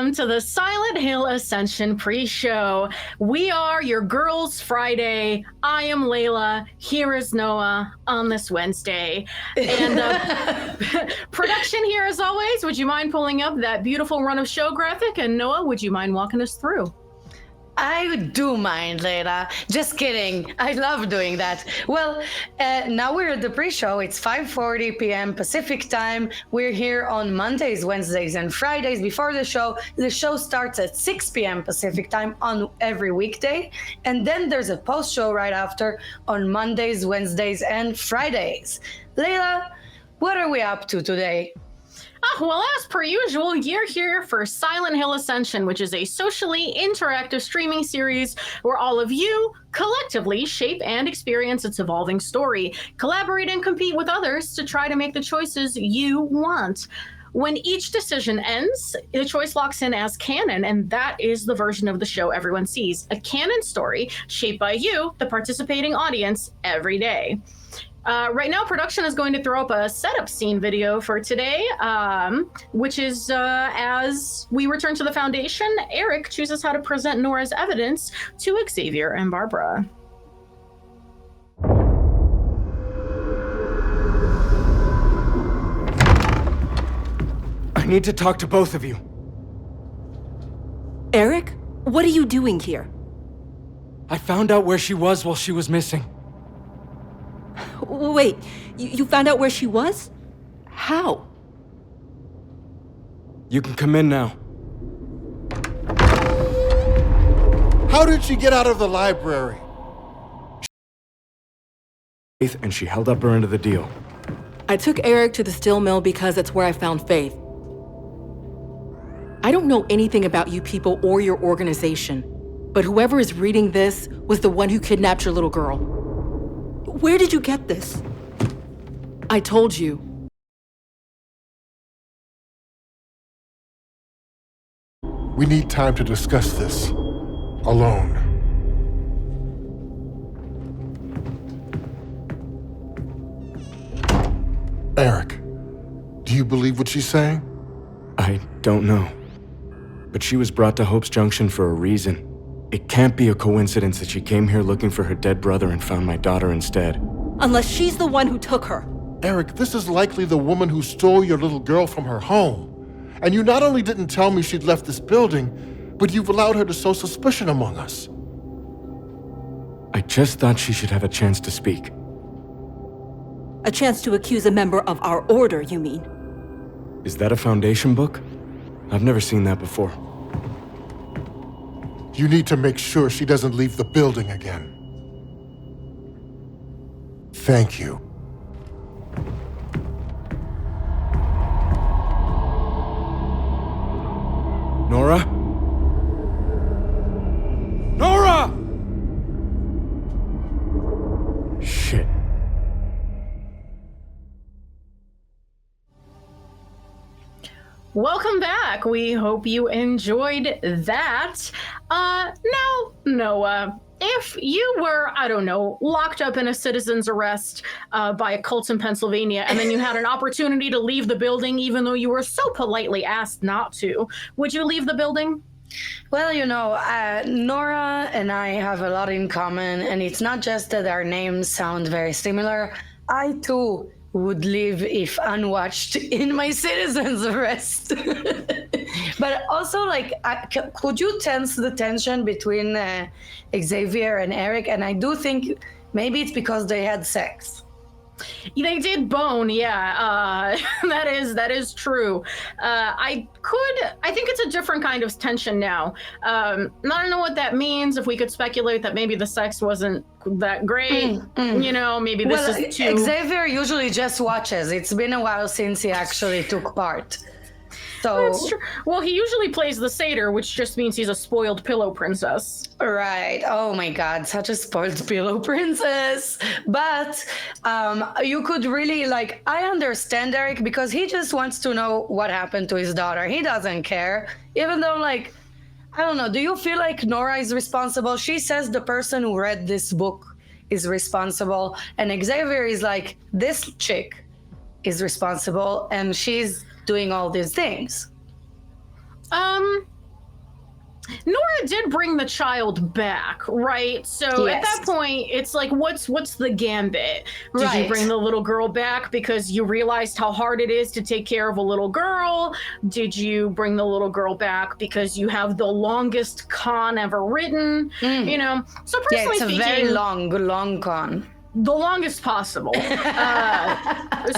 welcome to the Silent Hill Ascension pre-show. We are your Girls Friday. I am Layla. Here is Noah on this Wednesday. And production here as always. Would you mind pulling up that beautiful run of show graphic? And Noah, would you mind walking us through? I do mind, Layla. Just kidding. I love doing that. Well, now we're at the pre-show. It's 5:40 p.m. Pacific time. We're here on Mondays, Wednesdays, and Fridays before the show. The show starts at 6 p.m. Pacific time on every weekday. And then there's a post-show right after on Mondays, Wednesdays, and Fridays. Layla, what are we up to today? Well, as per usual, you're here for Silent Hill Ascension, which is a socially interactive streaming series where all of you collectively shape and experience its evolving story, collaborate and compete with others to try to make the choices you want. When each decision ends, the choice locks in as canon, and that is the version of the show everyone sees. A canon story shaped by you, the participating audience, every day. Right now, production is going to throw up a setup scene video for today, which is as we return to the Foundation, Eric chooses how to present Nora's evidence to Xavier and Barbara. I need to talk to both of you. Eric, what are you doing here? I found out where she was while she was missing. Wait, you found out where she was? How? You can come in now. How did she get out of the library? And she held up her end of the deal. I took Eric to the steel mill because that's where I found Faith. I don't know anything about you people or your organization, but whoever is reading this was the one who kidnapped your little girl. Where did you get this? I told you. We need time to discuss this. Alone. Eric, do you believe what she's saying? I don't know. But she was brought to Hope's Junction for a reason. It can't be a coincidence that she came here looking for her dead brother and found my daughter instead. Unless she's the one who took her. Eric, this is likely the woman who stole your little girl from her home. And you not only didn't tell me she'd left this building, but you've allowed her to sow suspicion among us. I just thought she should have a chance to speak. A chance to accuse a member of our order, you mean? Is that a Foundation book? I've never seen that before. You need to make sure she doesn't leave the building again. Thank you. Nora? Nora! Shit. Welcome back. We hope you enjoyed that. Now, Noah, if you were, I don't know, locked up in a citizen's arrest by a cult in Pennsylvania, and then you had an opportunity to leave the building even though you were so politely asked not to, would you leave the building? Well, Nora and I have a lot in common, and it's not just that our names sound very similar. I, too, would leave if unwatched in my citizen's arrest. But also, could you tense the tension between Xavier and Eric? And I do think maybe it's because they had sex. They did bone, yeah. That is true. I think it's a different kind of tension now. I don't know what that means. If we could speculate that maybe the sex wasn't that great, maybe this is too... Xavier usually just watches. It's been a while since he actually took part. So that's true. Well, he usually plays the satyr, which just means he's a spoiled pillow princess. Right. Oh my God, such a spoiled pillow princess. But you could really I understand Eric because he just wants to know what happened to his daughter. He doesn't care, even though I don't know. Do you feel like Nora is responsible? She says the person who read this book is responsible, and Xavier is like, this chick is responsible, and she's doing all these things. Nora did bring the child back, right? So at that Yes. point, it's like, what's the gambit? Did you Right. bring the little girl back because you realized how hard it is to take care of a little girl? Did you bring the little girl back because you have the longest con ever written? You know, so Yeah, personally it's a speaking, very long con. the longest possible.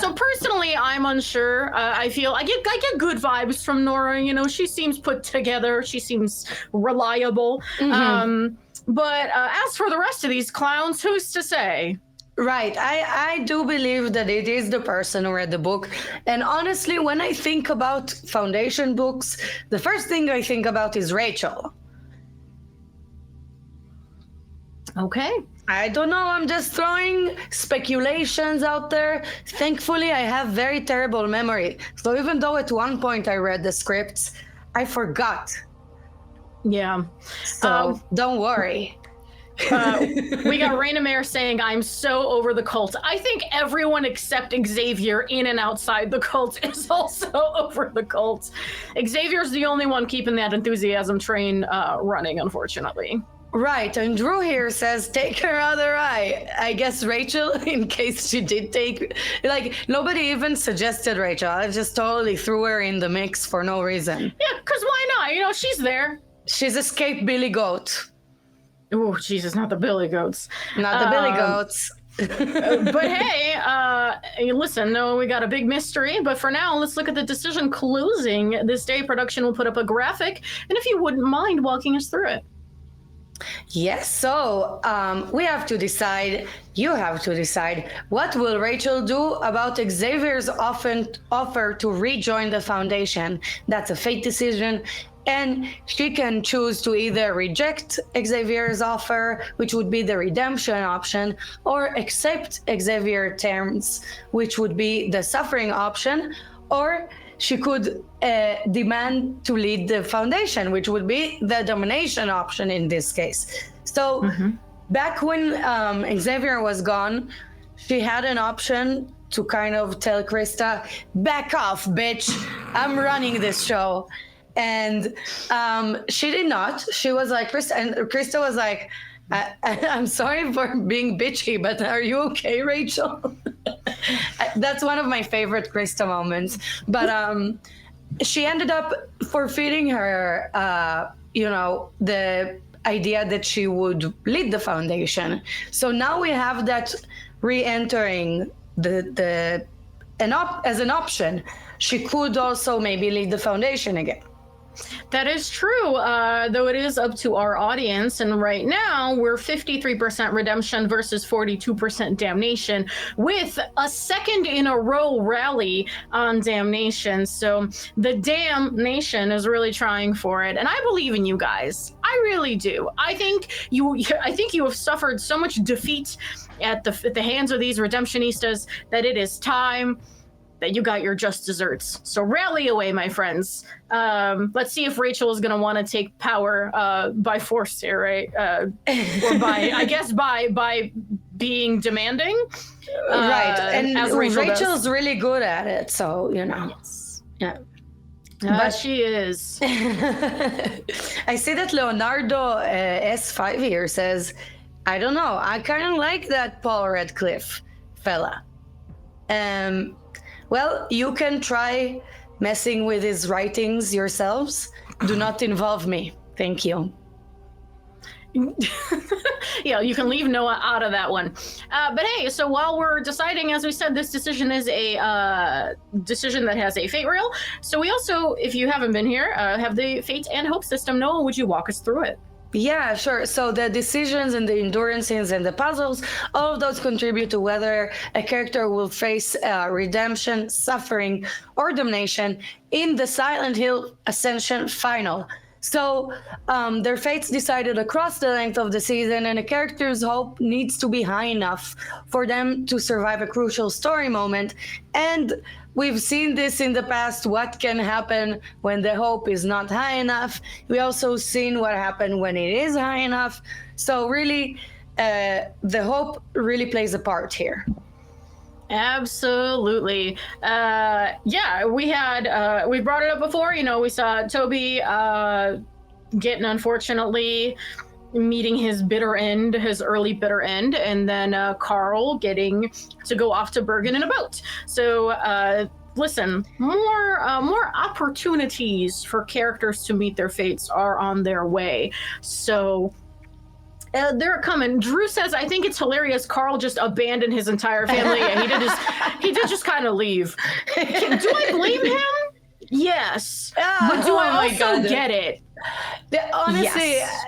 So personally, I'm unsure. I feel I get good vibes from Nora. You know, she seems put together. She seems reliable. But as for the rest of these clowns, who's to say? Right. I do believe that it is the person who read the book. And honestly, when I think about Foundation books, the first thing I think about is Rachel. Okay. I don't know. I'm just throwing speculations out there. Thankfully, I have very terrible memory. So even though at one point I read the scripts, I forgot. Yeah. So don't worry. We got Raina Mare saying, I'm so over the cult. I think everyone except Xavier in and outside the cult is also over the cult. Xavier's the only one keeping that enthusiasm train running, unfortunately. Right, and Drew here says, take her other eye. I guess Rachel, in case she did take... Like, nobody even suggested Rachel. I just totally threw her in the mix for no reason. Yeah, because why not? You know, she's there. She's escaped Billy Goat. Oh, Jesus, not the Billy Goats. Not the Billy Goats. But hey, listen, no, we got a big mystery. But for now, let's look at the decision closing. This day, production will put up a graphic. And if you wouldn't mind walking us through it. Yes, so we have to decide, you have to decide, what will Rachel do about Xavier's offer to rejoin the Foundation? That's a fate decision. And she can choose to either reject Xavier's offer, which would be the redemption option, or accept Xavier's terms, which would be the suffering option, or she could demand to lead the Foundation, which would be the domination option in this case. So back when Xavier was gone, she had an option to kind of tell Krista, back off, bitch, I'm running this show. And she did not. She was like, Krista, and Krista was like, I'm sorry for being bitchy, but are you okay, Rachel? That's one of my favorite Krista moments. But she ended up forfeiting her, the idea that she would lead the Foundation. So now we have that re-entering as an option. She could also maybe lead the Foundation again. That is true, though it is up to our audience. And right now, we're 53% redemption versus 42% damnation, with a second in a row rally on damnation. So the damnation is really trying for it. And I believe in you guys. I really do. I think you have suffered so much defeat at the hands of these redemptionistas that it is time that you got your just desserts. So rally away, my friends. Let's see if Rachel is going to want to take power by force here, right? Or by, I guess, by being demanding. Right. And as Rachel's really good at it, so, you know. Yes. Yeah. But she is. I see that Leonardo S5 here says, I don't know, I kind of like that Paul Radcliffe fella. Well, you can try messing with his writings yourselves. Do not involve me. Thank you. Yeah, you can leave Noah out of that one. But hey, so while we're deciding, as we said, this decision is a decision that has a fate rail. So we also, if you haven't been here, have the fate and hope system. Noah, would you walk us through it? Yeah, sure. So the decisions and the endurances and the puzzles, all of those contribute to whether a character will face redemption, suffering, or damnation in the Silent Hill Ascension final. So their fates decided across the length of the season, and a character's hope needs to be high enough for them to survive a crucial story moment. And we've seen this in the past, what can happen when the hope is not high enough. We also seen what happened when it is high enough. So really, the hope really plays a part here. Absolutely. Yeah, we brought it up before. You know, we saw Toby getting, unfortunately, meeting his bitter end, his early bitter end, and then Carl getting to go off to Bergen in a boat. So listen, more opportunities for characters to meet their fates are on their way. So they're coming. Drew says, I think it's hilarious Carl just abandoned his entire family. And he did just kind of leave. Do I blame him? Yes. But do I also get it? Honestly, Yes.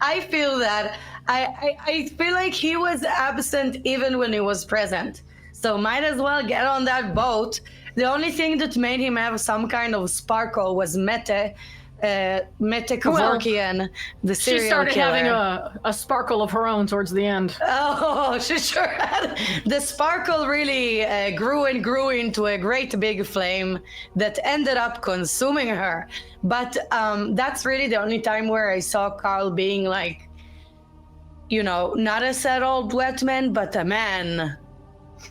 I feel that. I feel like he was absent even when he was present. So might as well get on that boat. The only thing that made him have some kind of sparkle was Mette Kevorkian, the serial She started killer. having a sparkle of her own towards the end. Oh, she sure had. The sparkle really grew and grew into a great big flame that ended up consuming her. But that's really the only time where I saw Carl being like, you know, not a settled wet man, but a man.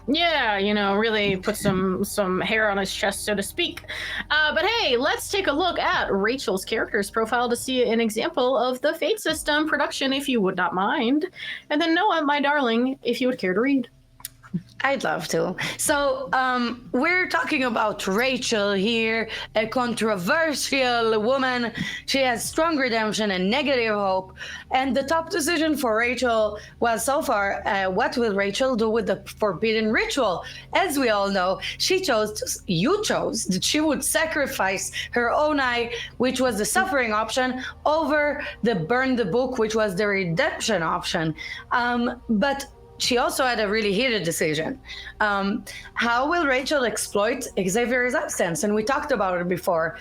Yeah, you know, really put some hair on his chest, so to speak. But hey, let's take a look at Rachel's character's profile to see an example of the Fate System production, if you would not mind. And then Noah, my darling, if you would care to read. I'd love to. So, we're talking about Rachel here, a controversial woman. She has strong redemption and negative hope. And the top decision for Rachel was so far, what will Rachel do with the forbidden ritual? As we all know, you chose that she would sacrifice her own eye, which was the suffering option, over the burn the book, which was the redemption option. But she also had a really heated decision. How will Rachel exploit Xavier's absence? And we talked about it before.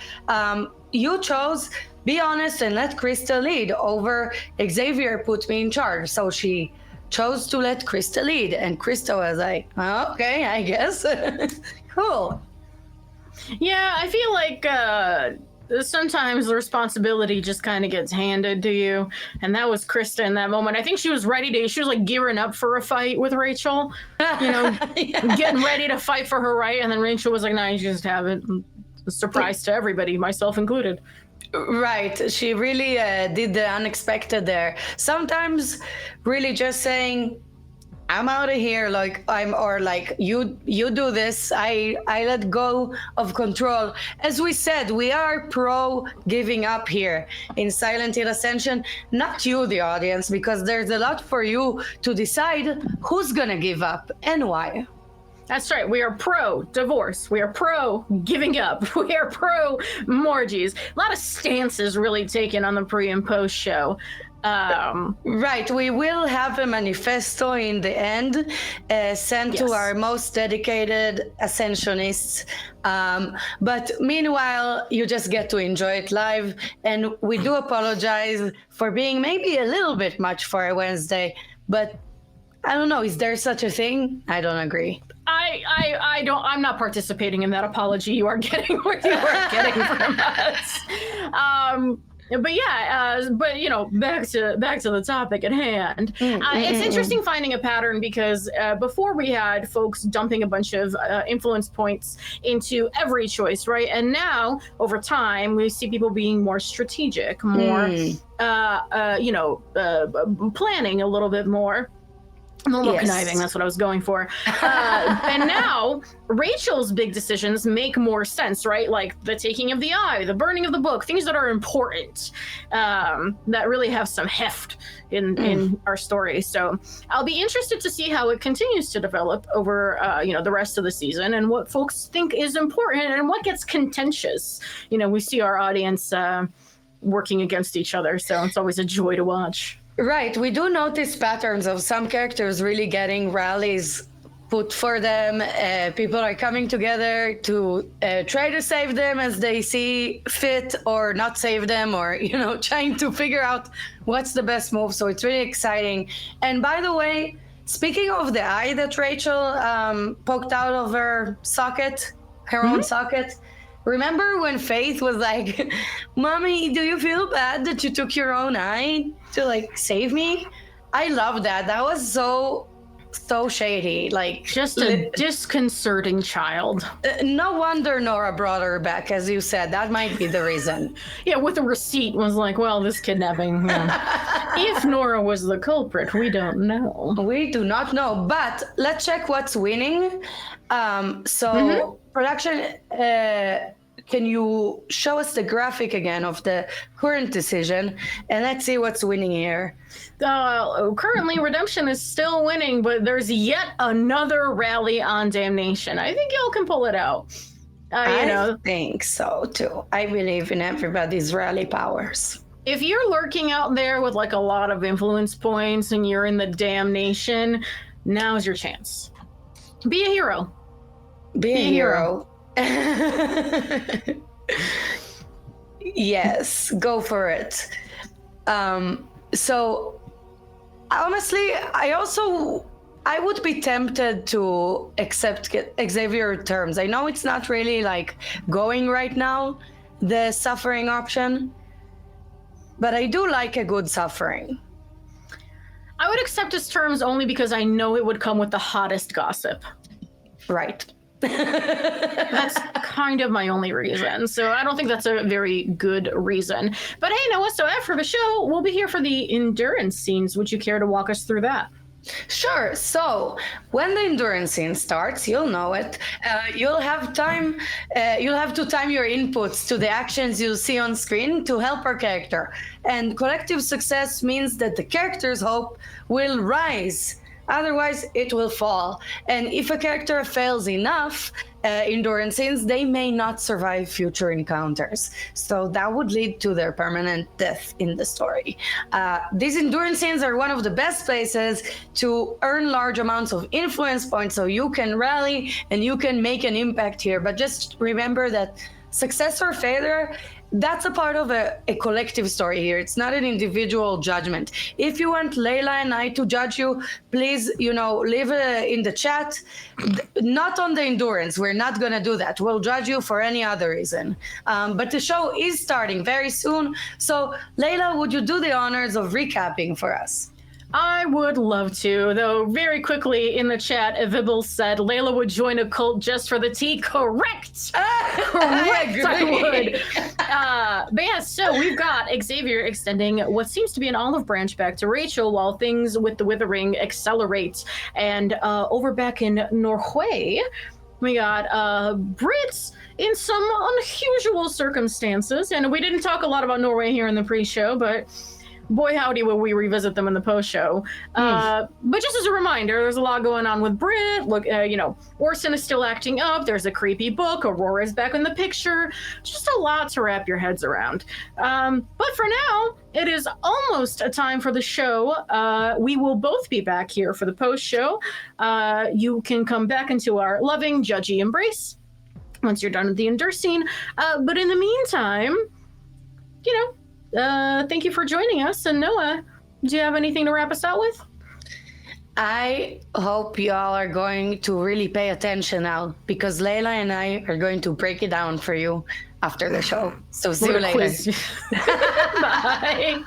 You chose, be honest and let Krista lead over Xavier put me in charge. So she chose to let Krista lead. And Krista was like, oh, okay, I guess. Cool. Yeah, I feel like sometimes the responsibility just kind of gets handed to you. And that was Krista in that moment. I think she was she was like gearing up for a fight with Rachel, you know, getting ready to fight for her right. And then Rachel was like, no, you just have it. A surprise to everybody, myself included. Right. She really did the unexpected there. Sometimes really just saying, I'm out of here, you do this. I let go of control. As we said, we are pro giving up here in Silent Hill Ascension, not you, the audience, because there's a lot for you to decide who's gonna give up and why. That's right. We are pro divorce. We are pro giving up. We are pro mortgages. A lot of stances really taken on the pre and post show. Right, we will have a manifesto in the end sent to our most dedicated Ascensionists. But meanwhile, you just get to enjoy it live. And we do apologize for being maybe a little bit much for a Wednesday. But I don't know, is there such a thing? I don't agree. I'm not participating in that apology you are getting what you are getting from us. But yeah, but you know, back to the topic at hand. It's interesting finding a pattern because before we had folks dumping a bunch of influence points into every choice, right? And now over time, we see people being more strategic, more, planning a little bit more. I'm a little conniving, that's what I was going for. And now, Rachel's big decisions make more sense, right? Like the taking of the eye, the burning of the book, things that are important, that really have some heft in our story. So I'll be interested to see how it continues to develop over, the rest of the season and what folks think is important and what gets contentious. You know, we see our audience working against each other, so it's always a joy to watch. Right, we do notice patterns of some characters really getting rallies put for them. People are coming together to try to save them as they see fit, or not save them, or trying to figure out what's the best move. So it's really exciting. And by the way, speaking of the eye that Rachel poked out of her socket, her own socket, remember when Faith was like, Mommy, do you feel bad that you took your own eye to save me? I love that. That was so so shady. Like, Just a disconcerting child. no wonder Nora brought her back, as you said. That might be the reason. Yeah, with a receipt was like, well, this kidnapping. If Nora was the culprit, we don't know. We do not know, but let's check what's winning. Production, can you show us the graphic again of the current decision, and let's see what's winning here. Currently, Redemption is still winning, but there's yet another rally on Damnation. I think y'all can pull it out. I think so too. I believe in everybody's rally powers. If you're lurking out there with like a lot of influence points and you're in the Damnation, now's your chance. Be a hero. Be a hero. Yes, go for it. So honestly, I would be tempted to accept Xavier terms. I know it's not really like going right now, the suffering option, but I do like a good suffering. I would accept his terms only because I know it would come with the hottest gossip. Right. That's kind of my only reason. So I don't think that's a very good reason. But hey, Noah, so after the show, we'll be here for the endurance scenes. Would you care to walk us through that? Sure. So when the endurance scene starts, you'll know it. You'll have time. You'll have to time your inputs to the actions you see on screen to help our character. And collective success means that the character's hope will rise. Otherwise, it will fall. And if a character fails enough endurance scenes, they may not survive future encounters. So that would lead to their permanent death in the story. These endurance scenes are one of the best places to earn large amounts of influence points so you can rally and you can make an impact here. But just remember that success or failure, that's a part of a collective story here. It's not an individual judgment. If you want Layla and I to judge you, please, leave it in the chat. Not on the endurance. We're not going to do that. We'll judge you for any other reason. But the show is starting very soon. So, Layla, would you do the honors of recapping for us? I would love to, though very quickly in the chat, Vibble said Layla would join a cult just for the tea. Correct! Correct, I would. But yeah, so we've got Xavier extending what seems to be an olive branch back to Rachel while things with the Withering accelerate. And over back in Norway, we got Brits in some unusual circumstances. And we didn't talk a lot about Norway here in the pre-show, but boy howdy will we revisit them in the post-show. But just as a reminder, there's a lot going on with Brit. Look, Orson is still acting up. There's a creepy book. Aurora's back in the picture. Just a lot to wrap your heads around. But for now, it is almost a time for the show. We will both be back here for the post-show. You can come back into our loving, judgy embrace once you're done with the endure scene. But in the meantime, thank you for joining us. And Noah, do you have anything to wrap us out with? I hope y'all are going to really pay attention now, because Layla and I are going to break it down for you after the show. So see you later. Bye.